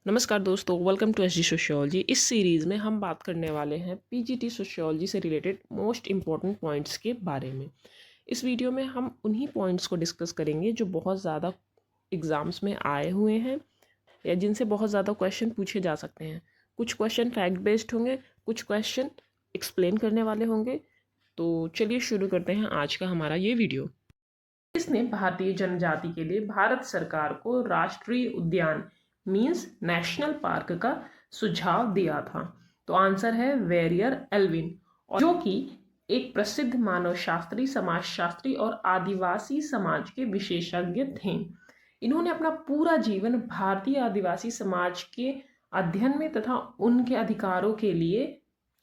नमस्कार दोस्तों, welcome to SG sociology. इस सीरीज़ में हम बात करने वाले हैं पीजीटी सोशियोलॉजी से रिलेटेड मोस्ट इम्पॉर्टेंट पॉइंट्स के बारे में। इस वीडियो में हम उन्हीं पॉइंट्स को डिस्कस करेंगे जो बहुत ज़्यादा एग्ज़ाम्स में आए हुए हैं या जिनसे बहुत ज़्यादा क्वेश्चन पूछे जा सकते हैं। कुछ क्वेश्चन फैक्ट बेस्ड होंगे, कुछ क्वेश्चन एक्सप्लेन करने वाले होंगे। तो चलिए शुरू करते हैं आज का हमारा ये वीडियो। इसने भारतीय जनजाति के लिए भारत सरकार को राष्ट्रीय उद्यान मीन्स नेशनल पार्क का सुझाव दिया था। तो आंसर है वेरियर एल्विन, और जो कि एक प्रसिद्ध मानवशास्त्री, समाजशास्त्री और आदिवासी समाज के विशेषज्ञ थे। इन्होंने अपना पूरा जीवन भारतीय आदिवासी समाज के अध्ययन में तथा उनके अधिकारों के लिए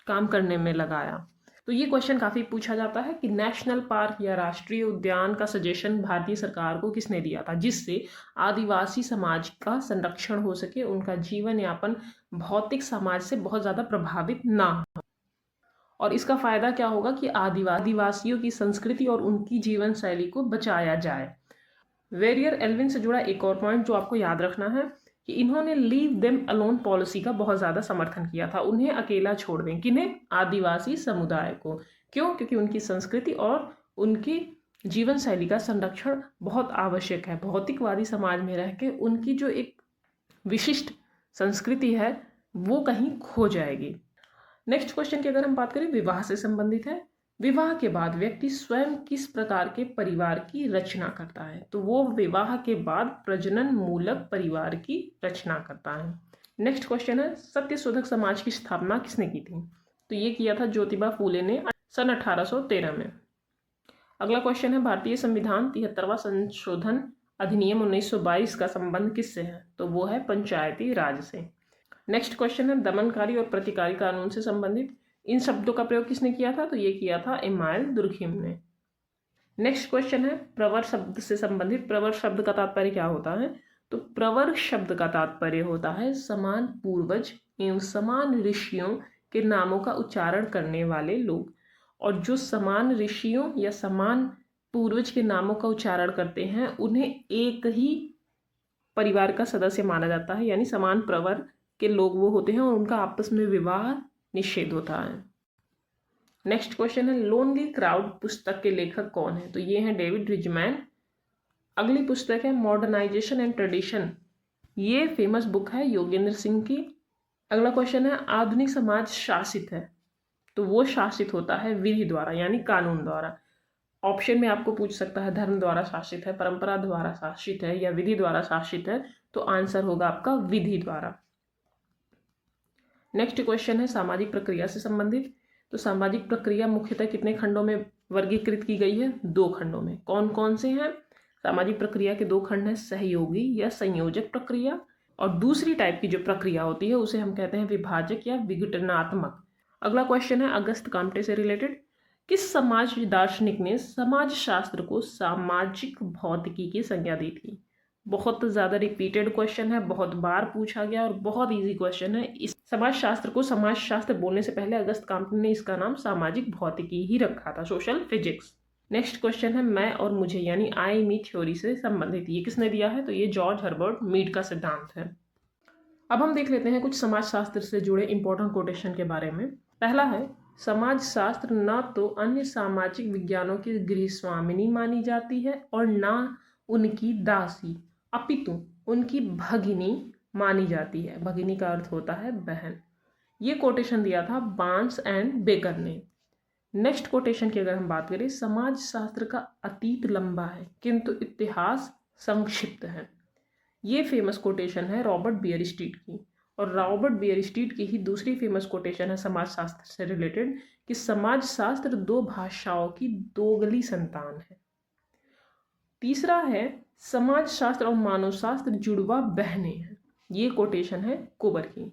काम करने में लगाया। तो ये क्वेश्चन काफ़ी पूछा जाता है कि नेशनल पार्क या राष्ट्रीय उद्यान का सजेशन भारतीय सरकार को किसने दिया था, जिससे आदिवासी समाज का संरक्षण हो सके, उनका जीवन यापन भौतिक समाज से बहुत ज़्यादा प्रभावित ना हो। और इसका फ़ायदा क्या होगा कि आदिवासियों की संस्कृति और उनकी जीवन शैली को बचाया जाए। वेरियर एल्विन से जुड़ा एक और पॉइंट जो आपको याद रखना है कि इन्होंने लीव देम अलोन पॉलिसी का बहुत ज़्यादा समर्थन किया था। उन्हें अकेला छोड़ दें, किन्हें? आदिवासी समुदाय को। क्यों? क्योंकि उनकी संस्कृति और उनकी जीवन शैली का संरक्षण बहुत आवश्यक है। भौतिकवादी समाज में रह के उनकी जो एक विशिष्ट संस्कृति है वो कहीं खो जाएगी। नेक्स्ट क्वेश्चन की अगर हम बात करें, विवाह से संबंधित है। विवाह के बाद व्यक्ति स्वयं किस प्रकार के परिवार की रचना करता है? तो वो विवाह के बाद प्रजनन मूलक परिवार की रचना करता है। नेक्स्ट क्वेश्चन है, सत्यशोधक समाज की स्थापना किसने की थी? तो ये किया था ज्योतिबा फूले ने सन 1813 में। अगला क्वेश्चन है, भारतीय संविधान 73वां संशोधन अधिनियम 1922 का संबंध किससे है? तो वो है पंचायती राज से। नेक्स्ट क्वेश्चन है, दमनकारी और प्रतिकारी कानून से संबंधित इन शब्दों का प्रयोग किसने किया था? तो ये किया था इमाइल दुर्खिम ने। नेक्स्ट क्वेश्चन है, प्रवर शब्द से संबंधित। प्रवर शब्द का तात्पर्य क्या होता है? तो प्रवर शब्द का तात्पर्य होता है समान पूर्वज एवं समान ऋषियों के नामों का उच्चारण करने वाले लोग। और जो समान ऋषियों या समान पूर्वज के नामों का उच्चारण करते हैं उन्हें एक ही परिवार का सदस्य माना जाता है, यानी समान प्रवर के लोग वो होते हैं और उनका आपस में विवाह निषेध होता है। नेक्स्ट क्वेश्चन है, लोनली क्राउड पुस्तक के लेखक कौन है? तो ये हैं डेविड रिजमैन। अगली पुस्तक है मॉडर्नाइजेशन एंड ट्रेडिशन। ये फेमस बुक है योगेंद्र सिंह की। अगला क्वेश्चन है, आधुनिक समाज शासित है? तो वो शासित होता है विधि द्वारा, यानी कानून द्वारा। ऑप्शन में आपको पूछ सकता है धर्म द्वारा शासित है, परंपरा द्वारा शासित है या विधि द्वारा शासित है। तो आंसर होगा आपका विधि द्वारा। नेक्स्ट क्वेश्चन है, सामाजिक प्रक्रिया से संबंधित। तो सामाजिक प्रक्रिया मुख्यतः कितने खंडों में वर्गीकृत की गई है? 2 खंडों में। कौन कौन से हैं? सामाजिक प्रक्रिया के 2 खंड हैं, सहयोगी या संयोजक प्रक्रिया, और दूसरी टाइप की जो प्रक्रिया होती है उसे हम कहते हैं विभाजक या विघटनात्मक। अगला क्वेश्चन है अगस्त काम्टे से रिलेटेड। किस समाज दार्शनिक ने समाज शास्त्र को सामाजिक भौतिकी की संज्ञा दी थी? बहुत ज़्यादा रिपीटेड क्वेश्चन है, बहुत बार पूछा गया और बहुत इजी क्वेश्चन है। इस समाज शास्त्र को समाज शास्त्र बोलने से पहले अगस्त काम्टे ने इसका नाम सामाजिक भौतिकी ही रखा था, सोशल फिजिक्स। नेक्स्ट क्वेश्चन है मैं और मुझे यानी आई मी थ्योरी से संबंधित। ये किसने दिया है? तो ये जॉर्ज हर्बर्ट मीड का सिद्धांत है। अब हम देख लेते हैं कुछ समाज शास्त्र से जुड़े इंपॉर्टेंट कोटेशन के बारे में। पहला है, समाज शास्त्र न तो अन्य सामाजिक विज्ञानों की गृहस्वामिनी मानी जाती है और न उनकी दासी, अपितु उनकी भगिनी मानी जाती है। भगिनी का अर्थ होता है बहन। ये कोटेशन दिया था बार्न्स एंड बेकर ने। नेक्स्ट कोटेशन की अगर हम बात करें, समाज शास्त्र का अतीत लंबा है किंतु इतिहास संक्षिप्त है। ये फेमस कोटेशन है रॉबर्ट बियरस्टीट की। और रॉबर्ट बियरस्टीट की ही दूसरी फेमस कोटेशन है समाज शास्त्र से रिलेटेड कि समाज शास्त्र 2 भाषाओं की दोगली संतान है। तीसरा है, समाज शास्त्र और मानव शास्त्र जुड़वा बहनें हैं। ये कोटेशन है कोबर की।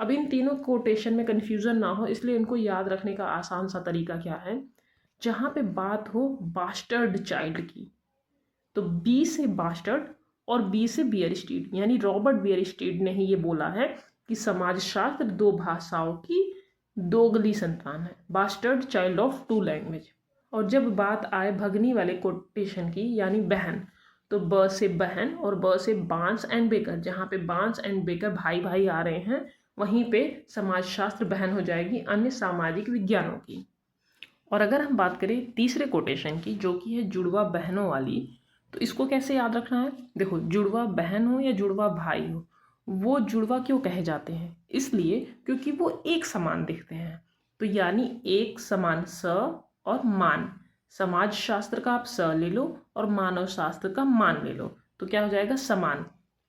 अब इन तीनों कोटेशन में कन्फ्यूजन ना हो इसलिए इनको याद रखने का आसान सा तरीका क्या है, जहाँ पे बात हो बास्टर्ड चाइल्ड की तो बी से बास्टर्ड और बी से बियरस्टीट, यानी रॉबर्ट बियरस्टीट ने ही ये बोला है कि समाजशास्त्र 2 भाषाओं की दोगली संतान है, बास्टर्ड चाइल्ड ऑफ 2 लैंग्वेज। और जब बात आए भगनी वाले कोटेशन की यानी बहन, तो ब से बहन और ब से बांस एंड बेकर, जहाँ पे बांस एंड बेकर भाई भाई आ रहे हैं वहीं पे समाजशास्त्र बहन हो जाएगी अन्य सामाजिक विज्ञानों की। और अगर हम बात करें तीसरे कोटेशन की, जो कि है जुड़वा बहनों वाली, तो इसको कैसे याद रखना है? देखो, जुड़वा बहन हो या जुड़वा भाई हो, वो जुड़वा क्यों कहे जाते हैं? इसलिए क्योंकि वो एक समान दिखते हैं। तो यानी एक समान स और मान, समाज शास्त्र का आप स ले लो और मानव शास्त्र का मान ले लो, तो क्या हो जाएगा? समान।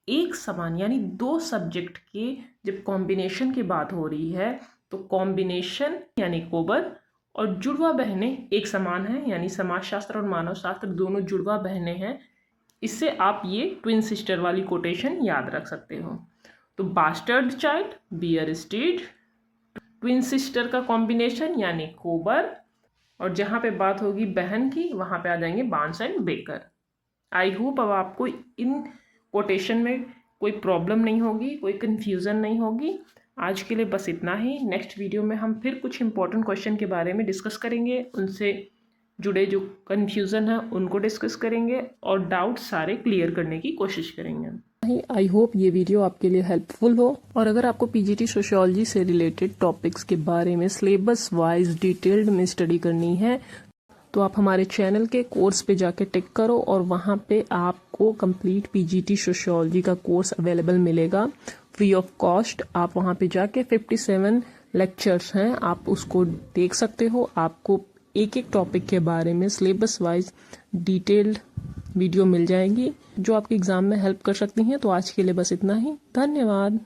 एक समान यानी दो सब्जेक्ट के जब कॉम्बिनेशन की बात हो रही है तो कॉम्बिनेशन यानी कोबर, और जुड़वा बहनें एक समान हैं यानी समाजशास्त्र और मानव शास्त्र दोनों जुड़वा बहनें हैं। इससे आप ये ट्विन सिस्टर वाली कोटेशन याद रख सकते हो। तो bastard child, bear steed, twin sister का कॉम्बिनेशन यानी कोबर, और जहाँ पे बात होगी बहन की वहाँ पे आ जाएंगे बांस एंड बेकर। आई होप अब आपको इन कोटेशन में कोई प्रॉब्लम नहीं होगी, कोई कन्फ्यूज़न नहीं होगी। आज के लिए बस इतना ही। नेक्स्ट वीडियो में हम फिर कुछ इंपॉर्टेंट क्वेश्चन के बारे में डिस्कस करेंगे, उनसे जुड़े जो कन्फ्यूज़न है उनको डिस्कस करेंगे और डाउट सारे क्लियर करने की कोशिश करेंगे। आई होप ये वीडियो आपके लिए हेल्पफुल हो। और अगर आपको पीजीटी सोशियोलॉजी से रिलेटेड टॉपिक्स के बारे में सिलेबस वाइज डिटेल्ड में स्टडी करनी है तो आप हमारे चैनल के कोर्स पे जाके टिक करो और वहाँ पे आपको कंप्लीट पीजीटी सोशियोलॉजी का कोर्स अवेलेबल मिलेगा फ्री ऑफ कॉस्ट। आप वहाँ पे जाके 57 लेक्चर्स हैं, आप उसको देख सकते हो। आपको एक एक टॉपिक के बारे में सिलेबस वाइज डिटेल्ड वीडियो मिल जाएगी जो आपके एग्जाम में हेल्प कर सकती हैं। तो आज के लिए बस इतना ही। धन्यवाद।